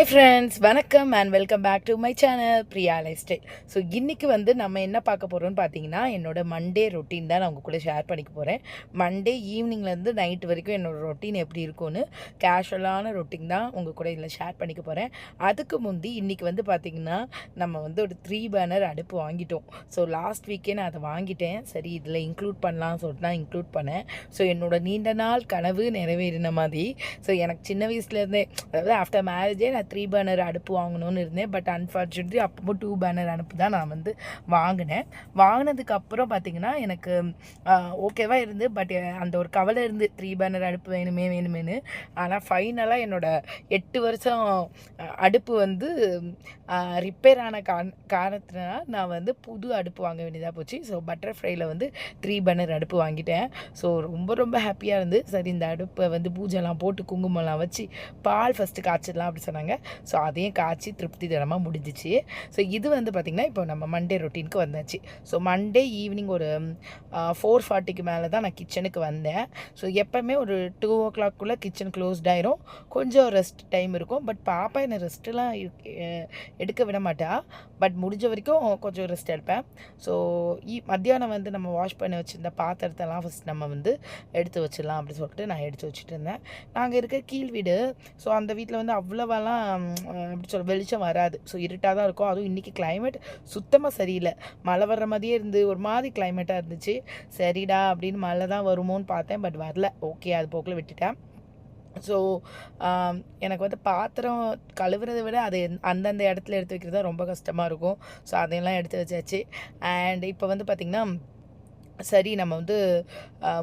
Hi friends, வணக்கம் and welcome back to my channel Priya lifestyle. So இன்றைக்கி நம்ம என்ன பார்க்க போகிறோம்னு பார்த்தீங்கன்னா, என்னோடய மண்டே ரொட்டீன் தான் நான் உங்கள் கூட ஷேர் பண்ணிக்க போகிறேன். மண்டே ஈவினிங்லேருந்து நைட் வரைக்கும் என்னோடய ரொட்டீன் எப்படி இருக்கும்னு கேஷுவலான ரொட்டீன் தான் உங்கள் கூட இதில் ஷேர் பண்ணிக்க போகிறேன். அதுக்கு முந்தி இன்றைக்கி பார்த்தீங்கன்னா, நம்ம ஒரு 3 பர்னர் அடுப்பு வாங்கிட்டோம். ஸோ லாஸ்ட் வீக்கே நான் அதை வாங்கிட்டேன். சரி, இதில் இன்க்ளூட் பண்ணலாம்னு சொல்லிட்டு நான் இன்க்ளூட் பண்ணேன். ஸோ என்னோடய நீண்ட நாள் கனவு நிறைவேறின மாதிரி. ஸோ எனக்கு சின்ன வயசுலேருந்தே, அதாவது ஆஃப்டர் மேரேஜே நான் 3 பர்னர் அடுப்பு வாங்கணும்னு இருந்தேன். பட் அன்ஃபார்ச்சுனேட்லி அப்போ 2 பர்னர் அடுப்பு தான் நான் வாங்கினேன். வாங்கினதுக்கப்புறம் பார்த்திங்கன்னா எனக்கு ஓகேவாக இருந்து, பட் அந்த ஒரு கவலை இருந்து 3 பர்னர் அடுப்பு வேணுமேனு. ஆனால் ஃபைனலாக என்னோடய 8 வருஷம் அடுப்பு ரிப்பேர் ஆன காரணத்தினால நான் புது அடுப்பு வாங்க வேண்டியதாக போச்சு. ஸோ பட்டர்ஃப்ளைல 3 பர்னர் அடுப்பு வாங்கிட்டேன். ஸோ ரொம்ப ரொம்ப ஹாப்பியாக இருந்து, சரி இந்த அடுப்பை பூஜைலாம் போட்டு குங்குமம்லாம் வச்சு பால் ஃபஸ்ட்டு காய்ச்சிடலாம் அப்படி சொன்னாங்க. ஸோ அதையும் காய்ச்சி திருப்திகரமாக முடிஞ்சிச்சு. ஸோ இது பார்த்திங்கன்னா இப்போ நம்ம மண்டே ரொட்டீனுக்கு வந்தாச்சு. ஸோ மண்டே ஈவினிங் ஒரு 4:40க்கு மேலே தான் நான் கிச்சனுக்கு வந்தேன். ஸோ எப்போவுமே ஒரு 2 o'clock கிச்சன் க்ளோஸ்ட் ஆயிரும். கொஞ்சம் ரெஸ்ட் டைம் இருக்கும். பட் பாப்பா என்னை ரெஸ்ட்டெலாம் எடுக்க விட மாட்டா. பட் முடிஞ்ச வரைக்கும் கொஞ்சம் ரெஸ்ட் எடுப்பேன். ஸோ மத்தியானம் நம்ம வாஷ் பண்ணி வச்சுருந்த பாத்திரத்தெல்லாம் ஃபஸ்ட் நம்ம எடுத்து வச்சிடலாம் அப்படின்னு சொல்லிட்டு நான் எடுத்து வச்சுட்டு இருந்தேன். நாங்கள் இருக்க கீழ் வீடு. ஸோ அந்த வீட்டில் அவ்வளோவெல்லாம் எப்படி சொல்ல வெளிச்சம் வராது. ஸோ இருட்டாக தான் இருக்கும். அதுவும் இன்றைக்கி கிளைமேட் சுத்தமாக சரியில்லை. மழை வர்ற மாதிரியே இருந்து ஒரு மாதிரி கிளைமேட்டாக இருந்துச்சு. சரிடா அப்படின்னு மழை தான் வருமோன்னு பார்த்தேன். பட் வரல. ஓகே, அது போக்கில் விட்டுட்டேன். ஸோ எனக்கு பாத்திரம் கழுவுறதை விட அது அந்தந்த இடத்துல எடுத்து வைக்கிறது தான் ரொம்ப கஷ்டமாக இருக்கும். ஸோ அதையெல்லாம் எடுத்து வச்சாச்சு. அண்ட் இப்போ பார்த்திங்கன்னா, சரி நம்ம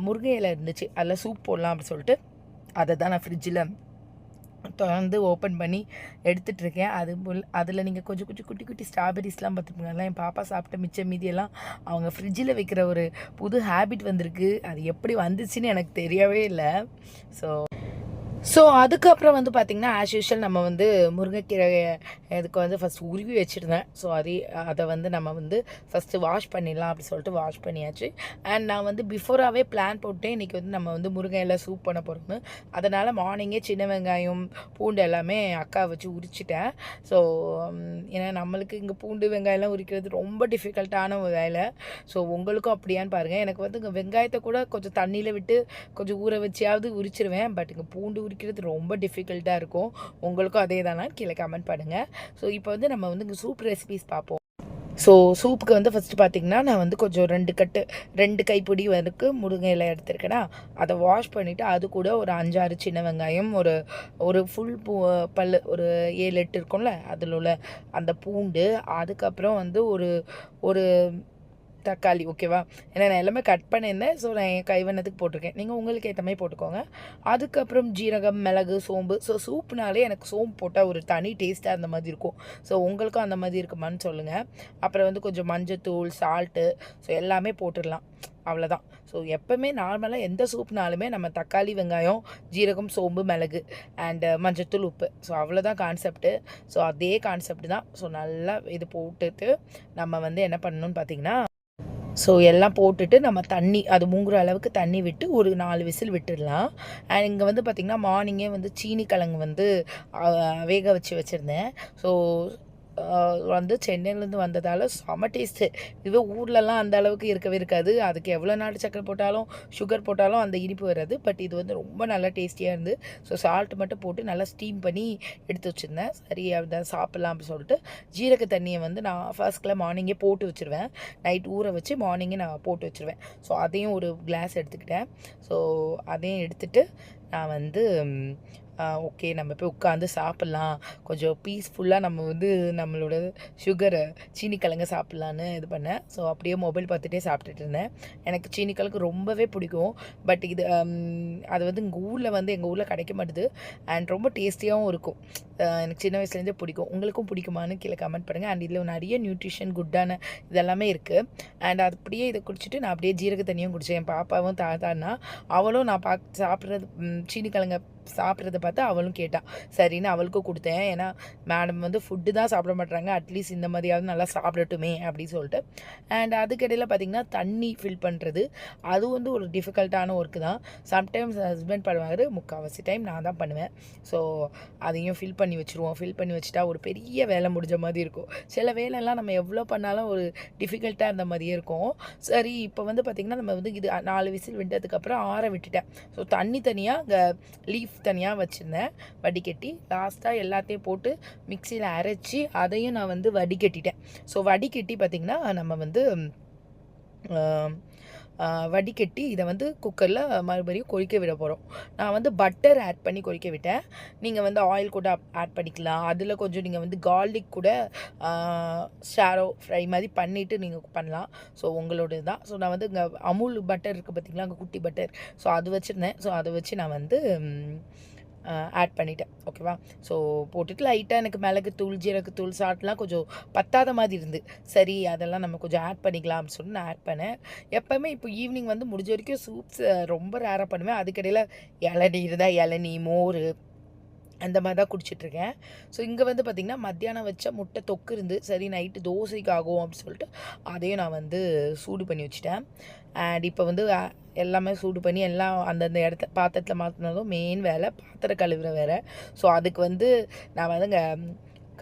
முருங்கை இலை இருந்துச்சு, அதில் சூப் போடலாம் அப்படின்னு சொல்லிட்டு அதை தான் நான் ஃப்ரிட்ஜில் திறந்து ஓப்பன் பண்ணி எடுத்துகிட்ருக்கேன். அதில் நீங்கள் கொஞ்சம் குட்டி குட்டி ஸ்ட்ராபெரிஸ்லாம் பார்த்துருப்பீங்களா, என் பாப்பா சாப்பிட்ட மிச்ச மீதியெல்லாம் அவங்க ஃப்ரிட்ஜில் வைக்கிற ஒரு புது ஹேபிட் வந்திருக்கு. அது எப்படி வந்துச்சுன்னு எனக்கு தெரியவே இல்லை. ஸோ அதுக்கப்புறம் பார்த்திங்கன்னா, ஆஸ் யூஷுவல் நம்ம முருங்கைக்கீரை இதுக்கு ஃபஸ்ட் உருவி வச்சுருந்தேன். ஸோ அதை நம்ம ஃபஸ்ட்டு வாஷ் பண்ணிடலாம் அப்படி சொல்லிட்டு வாஷ் பண்ணியாச்சு. அண்ட் நான் பிஃபோராகவே பிளான் போட்டேன், இன்றைக்கி நம்ம முருங்கையில் சூப் பண்ண போகிறோம்னு. அதனால் மார்னிங்கே சின்ன வெங்காயம் பூண்டு எல்லாமே அக்கா வச்சு உரிச்சிட்டேன். ஸோ ஏன்னா நம்மளுக்கு இங்கே பூண்டு வெங்காயம்லாம் உரிக்கிறது ரொம்ப டிஃபிகல்ட்டான ஒரு வேலை. ஸோ உங்களுக்கும் அப்படியான்னு பாருங்கள். எனக்கு இங்கே வெங்காயத்தை கூட கொஞ்சம் தண்ணியில் விட்டு கொஞ்சம் ஊற வச்சியாவது உரிச்சிருவேன். பட் இங்கே பூண்டு உரிக்கிறது ரொம்ப டிஃபிகல்ட்டாக இருக்கும். உங்களுக்கும் அதே தானா கீழே கமெண்ட் பண்ணுங்கள். ஸோ இப்போ நம்ம இங்கே சூப் ரெசிபிஸ் பார்ப்போம். ஸோ சூப்புக்கு ஃபஸ்ட்டு பார்த்திங்கன்னா, நான் கொஞ்சம் 2 கைப்பிடி முருங்கை இலை எடுத்துருக்கேன்னா, அதை வாஷ் பண்ணிவிட்டு அது கூட ஒரு 5-6 சின்ன வெங்காயம், ஒரு ஃபுல் ஒரு 7-8 இருக்கும்ல அதில் உள்ள அந்த பூண்டு, அதுக்கப்புறம் ஒரு தக்காளி. ஓகேவா? ஏன்னா நான் எல்லாமே கட் பண்ணியிருந்தேன். ஸோ நான் என் கைவண்ணத்துக்கு போட்டிருக்கேன். நீங்கள் உங்களுக்கு ஏற்ற மாதிரி போட்டுக்கோங்க. அதுக்கப்புறம் ஜீரகம், மிளகு, சோம்பு. ஸோ சூப்புனாலே எனக்கு சோம்பு போட்டால் ஒரு தனி டேஸ்ட்டாக அந்த மாதிரி இருக்கும். ஸோ உங்களுக்கும் அந்த மாதிரி இருக்குமான்னு சொல்லுங்கள். அப்புறம் கொஞ்சம் மஞ்சத்தூள், சால்ட்டு, ஸோ எல்லாமே போட்டுடலாம். அவ்வளோதான். ஸோ எப்போவுமே நார்மலாக எந்த சூப்னாலுமே நம்ம தக்காளி, வெங்காயம், ஜீரகம், சோம்பு, மிளகு அண்டு மஞ்சத்தூள், உப்பு. ஸோ அவ்வளோதான் கான்செப்ட்டு. ஸோ அதே கான்செப்ட் தான். ஸோ நல்லா இது போட்டுட்டு நம்ம என்ன பண்ணணும்னு பார்த்தீங்கன்னா, ஸோ எல்லாம் போட்டுட்டு நம்ம தண்ணி அது மூங்குற அளவுக்கு தண்ணி விட்டு ஒரு 4 விசில் விட்டுடலாம். அண்ட் இங்கே பார்த்திங்கன்னா, மார்னிங்கே சீனி கிழங்கு வேக வச்சுருந்தேன். ஸோ சென்னையிலேருந்து வந்ததால் செம டேஸ்ட்டு. இதுவே ஊர்லலாம் அந்த அளவுக்கு இருக்கவே இருக்காது. அதுக்கு எவ்வளோ நாட்டு சக்கரை போட்டாலும் சுகர் போட்டாலும் அந்த இனிப்பு வராது. பட் இது ரொம்ப நல்லா டேஸ்டியாக இருந்து. ஸோ சால்ட் மட்டும் போட்டு நல்லா ஸ்டீம் பண்ணி எடுத்து வச்சுருந்தேன். சரி அதை சாப்பிட்லாம் அப்படின்னு சொல்லிட்டு ஜீரக தண்ணியை நான் ஃபர்ஸ்ட்டில் மார்னிங்கே போட்டு வச்சுருவேன். நைட் ஊற வச்சு மார்னிங்கே நான் போட்டு வச்சுருவேன். ஸோ அதையும் ஒரு கிளாஸ் எடுத்துக்கிட்டேன். ஸோ அதையும் எடுத்துகிட்டு நான் ஓகே நம்ம போய் உட்காந்து சாப்பிட்லாம், கொஞ்சம் பீஸ்ஃபுல்லாக நம்ம நம்மளோட சுகரை சீனி கிழங்க சாப்பிட்லான்னு இது பண்ணேன். ஸோ அப்படியே மொபைல் பார்த்துட்டே சாப்பிட்டுட்டு இருந்தேன். எனக்கு சீனி கிழங்கு ரொம்பவே பிடிக்கும். பட் இது அது எங்கள் ஊரில் கிடைக்க மாட்டுது. அண்ட் ரொம்ப டேஸ்டியாகவும் இருக்கும். எனக்கு சின்ன வயசுலேருந்தே பிடிக்கும். உங்களுக்கும் பிடிக்குமான்னு கீழே கமெண்ட் பண்ணுங்கள். அண்ட் இதில் நிறைய நியூட்ரிஷன் குட்டான இதெல்லாமே இருக்குது. அண்ட் அப்படியே இதை குடிச்சிட்டு நான் அப்படியே ஜீரக தண்ணியும் குடித்தேன். என் பாப்பாவும் தாத்தான்னா அவளும் நான் சாப்பிட்றது சீனி கிழங்க சாப்பிட்றத பார்த்து அவளும் கேட்டாள். சரின்னு அவளுக்கும் கொடுத்தேன். ஏன்னா மேடம் ஃபுட்டு தான் சாப்பிட மாட்டாங்க, அட்லீஸ்ட் இந்த மாதிரியாவது நல்லா சாப்பிடட்டுமே அப்படின்னு சொல்லிட்டு. அண்ட் அதுக்கிடையில் பார்த்திங்கன்னா, தண்ணி ஃபில் பண்ணுறது அது ஒரு டிஃபிகல்ட்டான ஒர்க்கு தான். சம்டைம்ஸ் ஹஸ்பண்ட் பண்ணுவார், முக்கால்வாசி டைம் நான் தான் பண்ணுவேன். ஸோ அதையும் ஃபில் பண்ணி பண்ணி வச்சுருவோம். ஃபில் பண்ணி வச்சுட்டா ஒரு பெரிய வேலை முடிஞ்ச மாதிரி இருக்கும். சில வேலைலாம் நம்ம எவ்வளோ பண்ணாலும் ஒரு டிஃபிகல்ட்டாக இருந்த மாதிரியே இருக்கும். சரி இப்போ வந்து பார்த்திங்கன்னா நம்ம வந்து இது 4 விசில் விட்டதுக்கப்புறம் ஆற விட்டுட்டேன். ஸோ தண்ணி தனியாக அங்கே லீஃப் தனியாக வச்சுருந்தேன் வடிகட்டி. லாஸ்ட்டாக எல்லாத்தையும் போட்டு மிக்சியில் அரைச்சி அதையும் நான் வந்து வடிகட்டிட்டேன். ஸோ வடிகட்டி பார்த்திங்கன்னா நம்ம வந்து வடிகட்டி இதை வந்து குக்கரில் மறுபடியும் கொதிக்க விட போகிறோம். நான் வந்து பட்டர் ஆட் பண்ணி கொதிக்க விட்டேன். நீங்கள் வந்து ஆயில் கூட ஆட் பண்ணிக்கலாம். அதில் கொஞ்சம் நீங்கள் வந்து கார்லிக் கூட ஷாரோ ஃப்ரை மாதிரி பண்ணிவிட்டு நீங்கள் பண்ணலாம். ஸோ உங்களோட தான். ஸோ நான் வந்து இங்கே அமுல் பட்டர் இருக்குது பார்த்திங்களா, அங்கே குட்டி பட்டர். ஸோ அது வச்சுருந்தேன். ஸோ அதை வச்சு நான் வந்து ஆட் பண்ணிட்டேன். ஓகேவா? ஸோ போட்டுட்டு லைட்டாக எனக்கு மிளகுத்தூள் ஜீரகத்தூள் சால்ட்லாம் கொஞ்சம் பத்தாத மாதிரி இருந்து, சரி அதெல்லாம் நம்ம கொஞ்சம் ஆட் பண்ணிக்கலாம் அப்படின்னு சொல்லி நான் ஆட் பண்ணேன். எப்போவுமே இப்போ ஈவினிங் வந்து முடிஞ்ச வரைக்கும் சூப்ஸ் ரொம்ப ரேராக பண்ணுவேன். அதுக்கிடையில் இளநீர் தான், இளநீ மோர் அந்த மாதிரி தான் குடிச்சிட்ருக்கேன். ஸோ இங்கே வந்து பார்த்திங்கன்னா மத்தியானம் வச்ச முட்டை தொக்கு இருந்து, சரி நைட்டு தோசைக்கு ஆகும் அப்படின்னு சொல்லிட்டு அதையும் நான் வந்து சூடு பண்ணி வச்சுட்டேன். அண்ட் இப்போ வந்து எல்லாமே சூடு பண்ணி எல்லாம் அந்தந்த இடத்த பாத்திரத்தில் மாற்றினதும் மெயின் வேலை பாத்திரம் கழுவுற வேலை. ஸோ அதுக்கு வந்து நான் வந்து இங்கே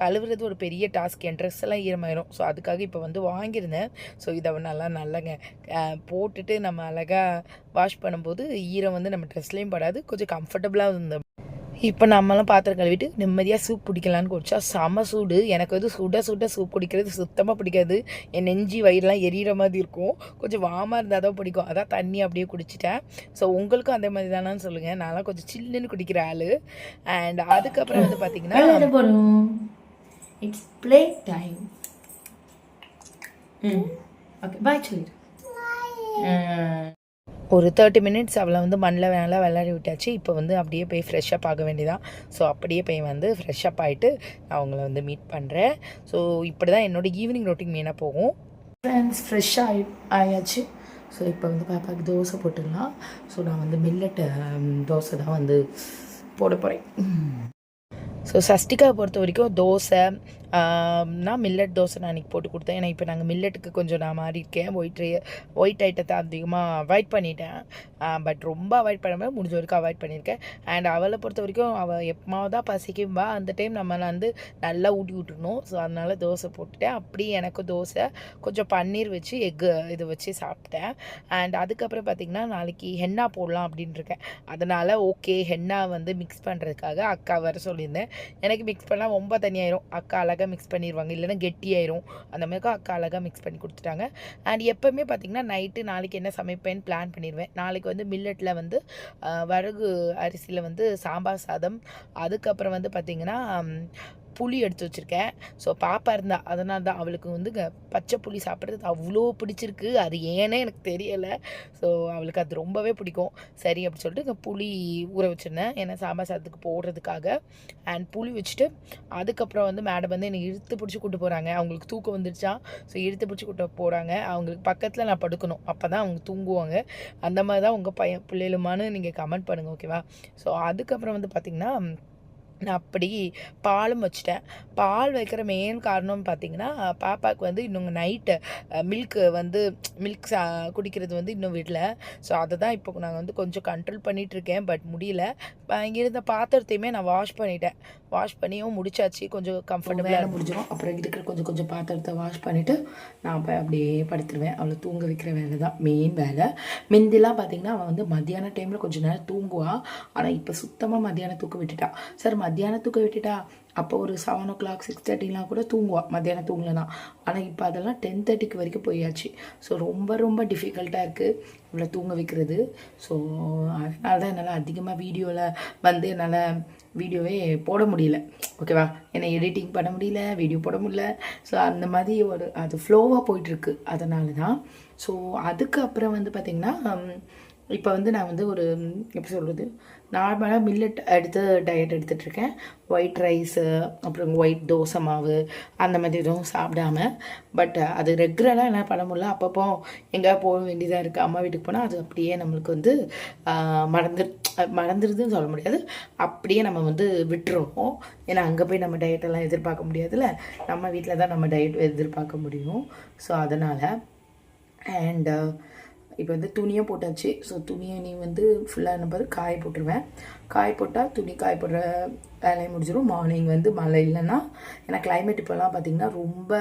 கழுவுறது ஒரு பெரிய டாஸ்க். என் ட்ரெஸ் எல்லாம் ஈரமாயிரும். ஸோ அதுக்காக இப்போ வந்து வாங்கியிருந்தேன். ஸோ இதை நல்லங்க போட்டுட்டு நம்ம அழகாக வாஷ் பண்ணும்போது ஈரம் வந்து நம்ம ட்ரெஸ்லேயும் படாது, கொஞ்சம் கம்ஃபர்டபுளாக இருந்தது. இப்போ நம்மளாம் பாத்திரம் கழுவிட்டு நிம்மதியாக சூப் குடிக்கலான்னு குடிச்சா செம சூடு. எனக்கு வந்து சுட சுட சூப் குடிக்கிறது சுத்தமாக பிடிக்காது. என் நெஞ்சி வயிறுலாம் எரியிற மாதிரி இருக்கும். கொஞ்சம் வாமாக இருந்தால் தான் பிடிக்கும். அதான் தண்ணி அப்படியே குடிச்சிட்டேன். ஸோ உங்களுக்கும் அதே மாதிரி தானான்னு சொல்லுங்கள். நான்லாம் கொஞ்சம் சில்லுன்னு குடிக்கிற ஆள். அண்ட் அதுக்கப்புறம் வந்து பார்த்திங்கன்னா it's play time. Okay bye சொல்லிடு. ஒரு 30 மினிட்ஸ் அவளை வந்து மண்ணில் விளையாடி விட்டாச்சு. இப்போ வந்து அப்படியே போய் ஃப்ரெஷ்ஷப் ஆக வேண்டியதான். ஸோ அப்படியே போய் வந்து ஃப்ரெஷ்ஷப் ஆகிட்டு நான் அவங்கள வந்து மீட் பண்ணுறேன். ஸோ இப்படி தான் என்னோடய ஈவினிங் ரொட்டீன் மெயினாக போகும். ஃப்ரெண்ட்ஸ் ஃப்ரெஷ்ஷாக ஆயாச்சு. ஸோ இப்போ வந்து பாப்பாவுக்கு தோசை போட்டுடலாம். ஸோ நான் வந்து மில்லட் தோசை தான் வந்து போட போகிறேன். ஸோ சஷ்டிகாவை பொறுத்த வரைக்கும் தோசை நான் மில்லட் தோசை நான் இன்றைக்கி போட்டு கொடுத்தேன். ஏன்னா இப்போ நாங்கள் மில்லட்டுக்கு கொஞ்சம் நான் மாறியிருக்கேன். ஒயிட் ஐட்டத்தை அதிகமாக அவாய்ட் பண்ணிட்டேன். பட் ரொம்ப அவாய்ட் பண்ணாமல் முடிஞ்ச வரைக்கும் அவாய்ட் பண்ணியிருக்கேன். அண்ட் அவளை பொறுத்த வரைக்கும் அவள் எப்போது தான் பசிக்கும்பா அந்த டைம் நம்ம வந்து நல்லா ஊட்டி விட்டுருணும். ஸோ அதனால் தோசை போட்டுட்டேன். அப்படியே எனக்கும் தோசை கொஞ்சம் பன்னீர் வச்சு எக்கு இது வச்சு சாப்பிட்டேன். அண்ட் அதுக்கப்புறம் பார்த்திங்கன்னா நாளைக்கு ஹென்னா போடலாம் அப்படின்னு இருக்கேன். அதனால் ஓகே ஹென்னா வந்து மிக்ஸ் பண்ணுறதுக்காக அக்கா வர சொல்லியிருந்தேன். எனக்கு மிக்ஸ் பண்ணால் ரொம்ப தனியாயிரும். அக்கா அழகாக மிக்ஸ் பண்ணிடுவாங்க, இல்லைன்னா கெட்டியாயிரும். அந்த மாதிரி அக்கா அழகாக மிக்ஸ் பண்ணி கொடுத்துட்டாங்க. அண்ட் எப்போவுமே பார்த்திங்கன்னா நைட்டு நாளைக்கு என்ன சமைப்பேன்னு பிளான் பண்ணிடுவேன். நாளைக்கு வந்து மில்லட்டில் வந்து வரகு அரிசியில் வந்து சாம்பார் சாதம், அதுக்கப்புறம் வந்து பார்த்திங்கன்னா புளி எடுத்து வச்சுருக்கேன். ஸோ பாப்பா இருந்தா அதனால தான் அவளுக்கு வந்து பச்சை புளி சாப்பிட்றது அவ்வளோ பிடிச்சிருக்கு. அது ஏன்னே எனக்கு தெரியலை. ஸோ அவளுக்கு அது ரொம்பவே பிடிக்கும். சரி அப்படி சொல்லிட்டு இங்கே புளி ஊற வச்சுருந்தேன், ஏன்னா சாம்பார் சாதத்துக்கு போடுறதுக்காக. அண்ட் புளி வச்சுட்டு அதுக்கப்புறம் வந்து மேடம் வந்து என்னை இழுத்து பிடிச்சி கூட்டு போகிறாங்க. அவங்களுக்கு தூக்கம் வந்துடுச்சா, ஸோ இழுத்து பிடிச்சி கூட்ட போகிறாங்க. அவங்களுக்கு பக்கத்தில் நான் படுக்கணும், அப்போ தான் அவங்க தூங்குவாங்க. அந்த மாதிரி தான் உங்கள் பிள்ளைகளுமானு நீங்கள் கமெண்ட் பண்ணுங்கள், ஓகேவா? ஸோ அதுக்கப்புறம் வந்து பார்த்திங்கன்னா நான் அப்படி பாலும் வச்சுட்டேன். பால் வைக்கிற மெயின் காரணம்னு பார்த்திங்கன்னா பாப்பாவுக்கு வந்து இன்னும் நைட்டு மில்க் குடிக்கிறது வந்து இன்னும் விடல. ஸோ அதை தான் இப்போ நான் வந்து கொஞ்சம் கண்ட்ரோல் பண்ணிகிட்ருக்கேன். பட் முடியல. இங்கே இருந்த பாத்திரத்தையுமே நான் வாஷ் பண்ணிட்டேன். வாஷ் பண்ணியும் முடிச்சாச்சு. கொஞ்சம் கம்ஃபர்டபுளாக முடிஞ்சிடும். அப்புறம் இருக்கிற கொஞ்சம் பாத்திரத்தை வாஷ் பண்ணிவிட்டு நான் போய் அப்படியே படுத்துருவேன். அவளை தூங்க வைக்கிற வேலை தான் மெயின் வேலை. முந்திலாம் பார்த்திங்கன்னா அவள் வந்து மத்தியான டைமில் கொஞ்சம் நேரம் தூங்குவாள். ஆனால் இப்போ சுத்தமாக மத்தியானம் தூக்க விட்டுட்டா. சார் மத்தியானம் தூக்க விட்டுட்டா அப்போ ஒரு 7 o'clock 6:30 கூட தூங்குவாள் மத்தியானம் தூங்கலைனா. ஆனால் இப்போ அதெல்லாம் 10:30 வரைக்கும் போயாச்சு. ஸோ ரொம்ப ரொம்ப டிஃபிகல்ட்டாக இருக்குது இவ்வளோ தூங்க வைக்கிறது. ஸோ அதனால தான் என்னால் அதிகமாக வீடியோவில் வந்து என்னால் வீடியோவே போட முடியல, ஓகேவா? என்னை எடிட்டிங் பண்ண முடியல, வீடியோ போட முடியல. ஸோ அந்த மாதிரி அது ஃப்ளோவாக போயிட்டுருக்கு. அதனால தான். ஸோ அதுக்கப்புறம் வந்து பார்த்திங்கன்னா இப்போ வந்து நான் வந்து ஒரு எப்படி சொல்கிறது, நார்மலாக மில்லட் டயட் எடுத்துகிட்ருக்கேன். ஒயிட் ரைஸு, அப்புறம் ஒயிட் தோசை மாவு அந்த மாதிரி எதுவும் சாப்பிடாம. பட் அது ரெகுலராக என்ன பண்ண முடியல. அப்பப்போ எங்கேயா போக வேண்டியதாக இருக்குது. அம்மா வீட்டுக்கு போனால் அது அப்படியே நம்மளுக்கு வந்து மறந்துடுதுன்னு சொல்ல முடியாது, அப்படியே நம்ம வந்து விட்டுருவோம். ஏன்னா அங்கே போய் நம்ம டயட்டெல்லாம் எதிர்பார்க்க முடியாதுல்ல. நம்ம வீட்டில் தான் நம்ம டயட் எதிர்பார்க்க முடியும். ஸோ அதனால். அண்ட் இப்போ வந்து துணியும் போட்டாச்சு. ஸோ துணியை நீ வந்து ஃபுல்லாக நம்பது காய போட்டுருவேன். காய போட்டால் துணி காய போடுற வேலையை முடிஞ்சிடும். மார்னிங் வந்து மழை இல்லைன்னா, ஏன்னா கிளைமேட் இப்போல்லாம் பார்த்திங்கன்னா ரொம்ப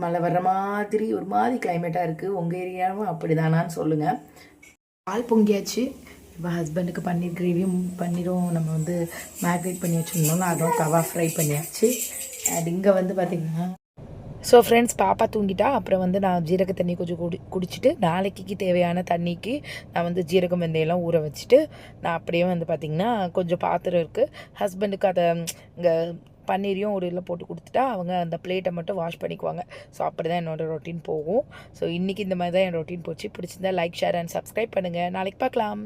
மழை வர்ற மாதிரி ஒரு மாதிரி கிளைமேட்டாக இருக்குது. உங்கள் ஏரியாவும் அப்படி தானான்னு சொல்லுங்கள். பால் பொங்கியாச்சு. இப்போ ஹஸ்பண்டுக்கு பன்னீர் கிரேவியும் பன்னீரும் நம்ம வந்து மேக்னேட் பண்ணி வச்சுருந்தோம்னா அதுவும் தவா ஃப்ரை பண்ணியாச்சு. அண்ட் இங்கே வந்து பார்த்திங்கன்னா ஸோ ஃப்ரெண்ட்ஸ், பாப்பா தூங்கிட்டா. அப்புறம் வந்து நான் ஜீரக தண்ணி கொஞ்சம் குடிச்சிட்டு நாளைக்கு தேவையான தண்ணிக்கு நான் வந்து ஜீரகம் வெந்தயம்லாம் ஊற வச்சுட்டு நான் அப்படியே வந்து பார்த்திங்கன்னா கொஞ்சம் பாத்திரம் இருக்குது. ஹஸ்பண்டுக்கு அதை இங்கே பன்னீரையும் ஒரு இதில் போட்டு கொடுத்துட்டா அவங்க அந்த பிளேட்டை மட்டும் வாஷ் பண்ணிக்குவாங்க. ஸோ அப்படி தான் என்னோடய ரொட்டீன் போகும். ஸோ இன்றைக்கி இந்த மாதிரி தான் என் ரொட்டீன் போச்சு. பிடிச்சிருந்தா லைக், ஷேர் அண்ட் சப்ஸ்கிரைப் பண்ணுங்கள். நாளைக்கு பார்க்கலாம்.